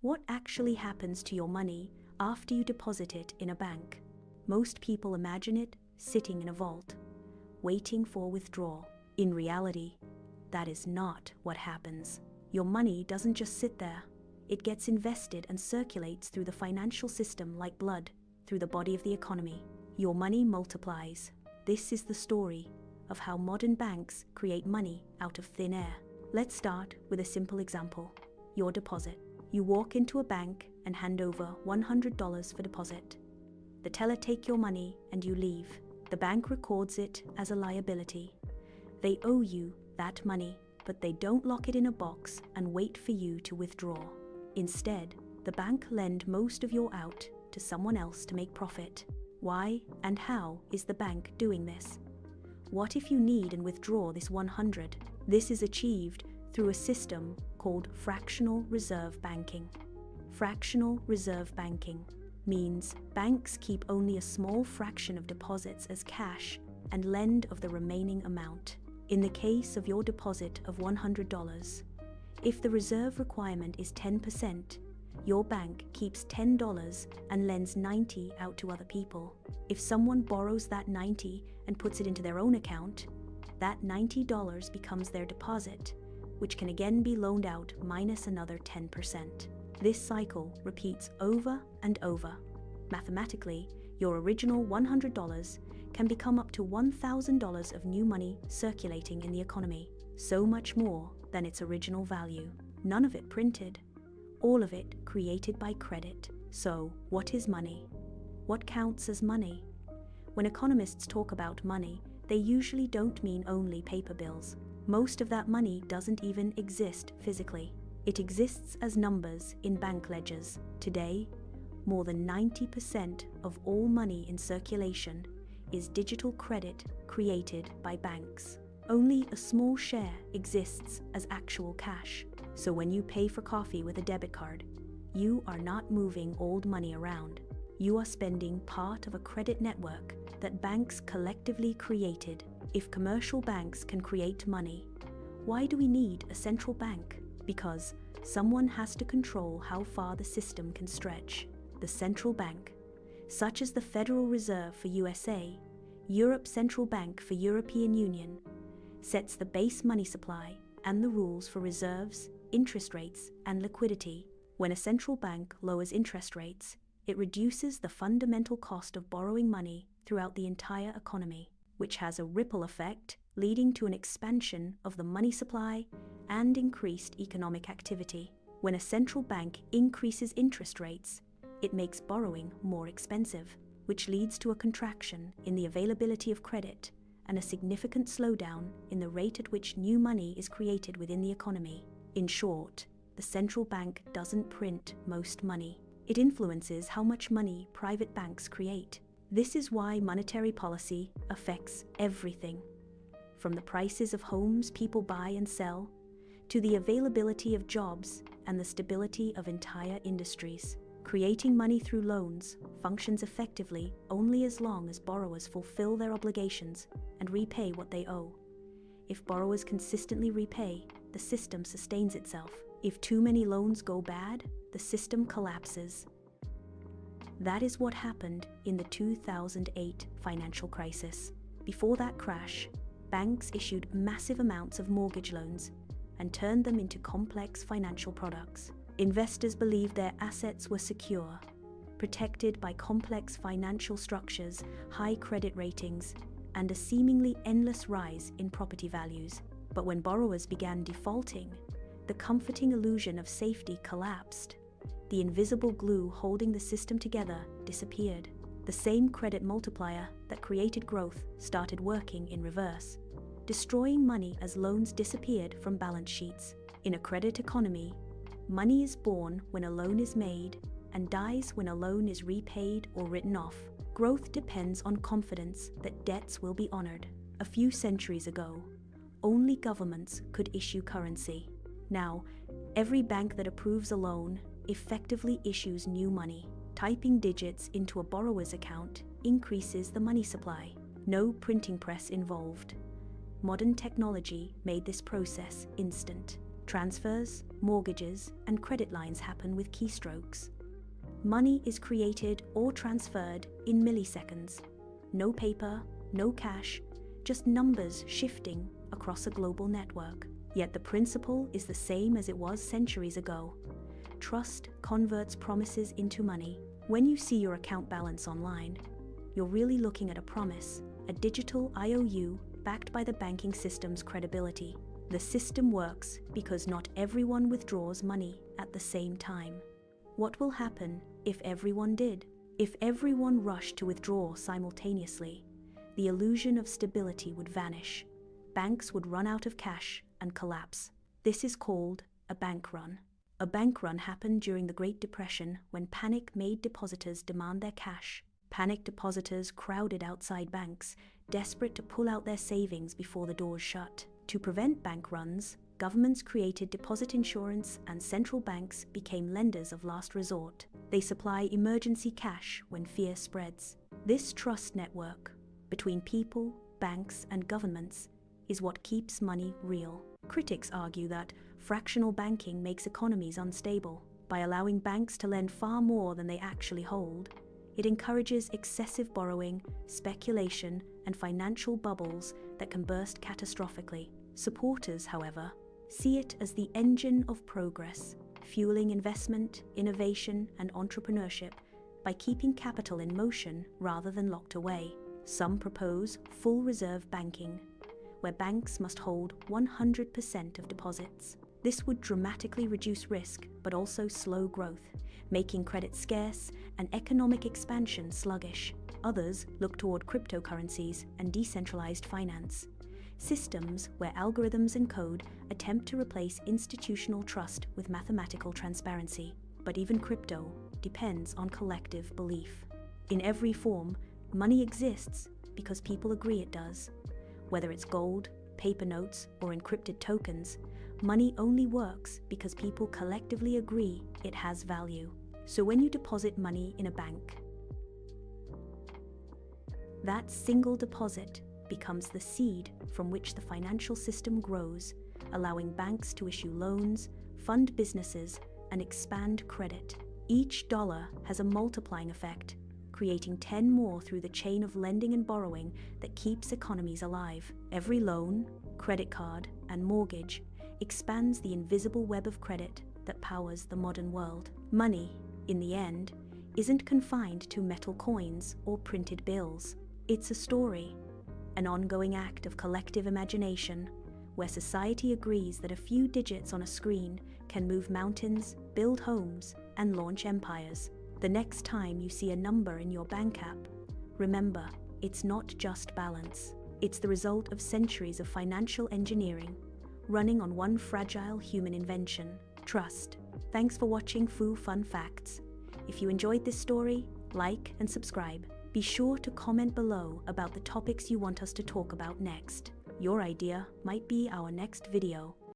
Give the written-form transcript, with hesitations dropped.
What actually happens to your money after you deposit it in a bank? Most people imagine it sitting in a vault, waiting for withdrawal. In reality, that is not what happens. Your money doesn't just sit there. It gets invested and circulates through the financial system like blood through the body of the economy. Your money multiplies. This is the story of how modern banks create money out of thin air. Let's start with a simple example. Your deposit. You walk into a bank and hand over $100 for deposit. The teller takes your money and you leave. The bank records it as a liability. They owe you that money, but they don't lock it in a box and wait for you to withdraw. Instead, the bank lends most of your out to someone else to make profit. Why and how is the bank doing this? What if you need and withdraw this 100? This is achieved through a system called fractional reserve banking. Fractional reserve banking means banks keep only a small fraction of deposits as cash and lend of the remaining amount. In the case of your deposit of $100, if the reserve requirement is 10%, your bank keeps $10 and lends $90 out to other people. If someone borrows that $90 and puts it into their own account, that $90 becomes their deposit, which can again be loaned out minus another 10%. This cycle repeats over and over. Mathematically, your original $100 can become up to $1,000 of new money circulating in the economy, so much more than its original value. None of it printed, all of it created by credit. So, what is money? What counts as money? When economists talk about money, they usually don't mean only paper bills. Most of that money doesn't even exist physically. It exists as numbers in bank ledgers. Today, more than 90% of all money in circulation is digital credit created by banks. Only a small share exists as actual cash. So when you pay for coffee with a debit card, you are not moving old money around. You are spending part of a credit network that banks collectively created. If commercial banks can create money, why do we need a central bank? Because someone has to control how far the system can stretch. The central bank, such as the Federal Reserve for USA, Europe's Central Bank for European Union, sets the base money supply and the rules for reserves, interest rates, and liquidity. When a central bank lowers interest rates, it reduces the fundamental cost of borrowing money throughout the entire economy, which has a ripple effect, leading to an expansion of the money supply and increased economic activity. When a central bank increases interest rates, it makes borrowing more expensive, which leads to a contraction in the availability of credit and a significant slowdown in the rate at which new money is created within the economy. In short, the central bank doesn't print most money. It influences how much money private banks create. This is why monetary policy affects everything, from the prices of homes people buy and sell, to the availability of jobs and the stability of entire industries. Creating money through loans functions effectively only as long as borrowers fulfill their obligations and repay what they owe. If borrowers consistently repay, the system sustains itself. If too many loans go bad, the system collapses. That is what happened in the 2008 financial crisis. Before that crash, banks issued massive amounts of mortgage loans and turned them into complex financial products. Investors believed their assets were secure, protected by complex financial structures, high credit ratings, and a seemingly endless rise in property values. But when borrowers began defaulting, the comforting illusion of safety collapsed. The invisible glue holding the system together disappeared. The same credit multiplier that created growth started working in reverse, destroying money as loans disappeared from balance sheets. In a credit economy, money is born when a loan is made and dies when a loan is repaid or written off. Growth depends on confidence that debts will be honored. A few centuries ago, only governments could issue currency. Now, every bank that approves a loan effectively issues new money. Typing digits into a borrower's account increases the money supply. No printing press involved. Modern technology made this process instant. Transfers, mortgages, and credit lines happen with keystrokes. Money is created or transferred in milliseconds. No paper, no cash, just numbers shifting across a global network. Yet the principle is the same as it was centuries ago. Trust converts promises into money. When you see your account balance online, you're really looking at a promise, a digital IOU backed by the banking system's credibility. The system works because not everyone withdraws money at the same time. What will happen if everyone did? If everyone rushed to withdraw simultaneously, the illusion of stability would vanish. Banks would run out of cash and collapse. This is called a bank run. A bank run happened during the Great Depression when panic made depositors demand their cash. Panicked depositors crowded outside banks, desperate to pull out their savings before the doors shut. To prevent bank runs, governments created deposit insurance and central banks became lenders of last resort. They supply emergency cash when fear spreads. This trust network between people, banks, and governments is what keeps money real. Critics argue that fractional banking makes economies unstable. By allowing banks to lend far more than they actually hold, it encourages excessive borrowing, speculation, and financial bubbles that can burst catastrophically. Supporters, however, see it as the engine of progress, fueling investment, innovation, and entrepreneurship by keeping capital in motion rather than locked away. Some propose full reserve banking, where banks must hold 100% of deposits. This would dramatically reduce risk, but also slow growth, making credit scarce and economic expansion sluggish. Others look toward cryptocurrencies and decentralized finance, systems where algorithms and code attempt to replace institutional trust with mathematical transparency. But even crypto depends on collective belief. In every form, money exists because people agree it does. Whether it's gold, paper notes, or encrypted tokens, money only works because people collectively agree it has value. So when you deposit money in a bank, that single deposit becomes the seed from which the financial system grows, allowing banks to issue loans, fund businesses, and expand credit. Each dollar has a multiplying effect, creating 10 more through the chain of lending and borrowing that keeps economies alive. Every loan, credit card, and mortgage expands the invisible web of credit that powers the modern world. Money, in the end, isn't confined to metal coins or printed bills. It's a story, an ongoing act of collective imagination, where society agrees that a few digits on a screen can move mountains, build homes, and launch empires. The next time you see a number in your bank app, remember, it's not just balance. It's the result of centuries of financial engineering, running on one fragile human invention: trust. Thanks for watching Fu Fun Facts. If you enjoyed this story, like and subscribe. Be sure to comment below about the topics you want us to talk about next. Your idea might be our next video.